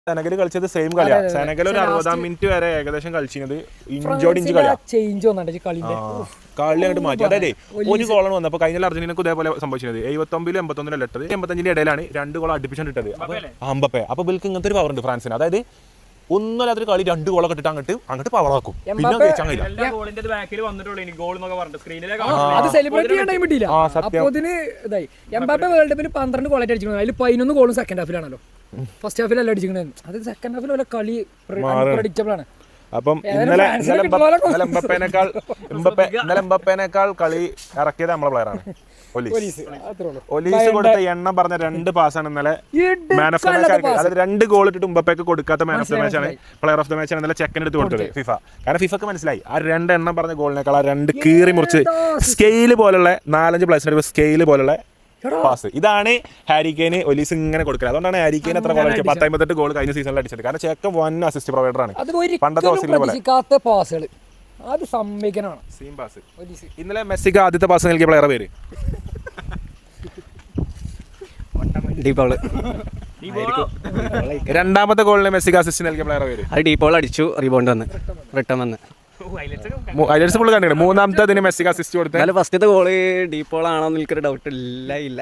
Senegal കളിച്ചത് same കളിയാണ്. Senegal ഒരു 60 മിനിറ്റ് വരെ ഏകദേശം കളിച്ചത് ഇഞ്ചോട് ഇഞ്ച് കളിയാണ്. കളി അങ്ങോട്ട് മാറ്റി. അതായത് ഒരു ഗോളാണ് വന്നപ്പോൾ കഴിഞ്ഞ അർജന്റീനക്ക് ഇതേപോലെ സംഭവിച്ചത് 79 85 ഇട്ടത് 85 ഇടയിലാണ് 2 ഗോൾ അടുപ്പിച്ചിട്ടത് അമ്പപ്പേ. അപ്പൊ ബിൽക്ക് ഇങ്ങനത്തെ ഒരു പവർ ഉണ്ട് ഫ്രാൻസിന്. അതായത് ഒന്നുമില്ലാത്തൊരു കളി 2 ഗോളൊക്കെ ഇട്ടിട്ട് അങ്ങോട്ട് പവറാക്കും. പിന്നെ വേൾഡ് കപ്പിൽ 12 ഗോളായിട്ട് അടിച്ചിട്ടുണ്ട്. അതിൽ 11 ഗോളും സെക്കൻഡ് ഹാഫിലാണല്ലോ. ഫസ്റ്റ് ഹാഫിലല്ല അടിച്ചിട്ടുണ്ടായിരുന്നു. അത് സെക്കൻഡ് ഹാഫിൽ വല്ല കളി പ്രഡിക്റ്റബിൾ ആണ്. അപ്പം ഇന്നലെ എംബപ്പേനേക്കാൾ കളി ഇറക്കിയത് നമ്മളെ പ്ലെയറാണ് ഒലീസ് കൊടുത്ത എണ്ണം പറഞ്ഞ 2 പാസ്സാണ് ഇന്നലെ മാൻ ഓഫ് ദ മാച്ച്. അതായത് 2 ഗോൾ ഇട്ടിട്ട് എംബപ്പേക്ക് കൊടുക്കാത്ത മാൻ ഓഫ് ദ മാച്ച് ആണ്, പ്ലെയർ ഓഫ് ദ മാച്ച് ആണ് ഇന്നലെ ചെക്കൻ എടുത്ത് കൊടുത്തത് ഫിഫ. കാരണം ഫിഫക്ക് മനസ്സിലായി ആ 2 എണ്ണം പറഞ്ഞ ഗോളിനേക്കാൾ ആ 2 കീറി മുറിച്ച് സ്കെയില് പോലുള്ള 4-5 പ്ലേസിന് സ്കെയില് പോലുള്ള പാസ്. ഇതാണ് ഹാരി കെയ്ന് ഒലീസ് ഇങ്ങനെ കൊടുക്കുന്നത്. അതുകൊണ്ടാണ് ഹാരി കെയ്ൻ എത്ര ഗോൾ അടിച്ചത്? 58 ഗോൾ കഴിഞ്ഞ സീസണിൽ അടിച്ചത്. കാരണം ചെക്കൻ 1 അസിസ്റ്റ് പ്രൊവൈഡർ ആണ്. പണ്ടത്തെ ഇന്നലെ മെസ്സിക്ക് ആദ്യത്തെ പാസ് നൽകിയ പ്ലെയർ പേര് രണ്ടാമത്തെ ഗോളിന് മെസ്സിക്ക് അസിസ്റ്റ് നൽകിയ പ്ലെയർ പേര് ഡീപോൾ അടിച്ചു, റീബൗണ്ട് വന്ന് റിട്ടേൺ വന്ന് ഹൈലൈറ്റ്സ് ഫുൾ കണ്ടിട്ടുണ്ട്. മൂന്നാമത്തെ അതിന് മെസ്സിക്ക് അസിസ്റ്റ് കൊടുത്തത്. ഫസ്റ്റത്തെ ഗോള് ഡീപോൾ ആണോ എനിക്കൊരു ഡൗട്ട് ഇല്ല.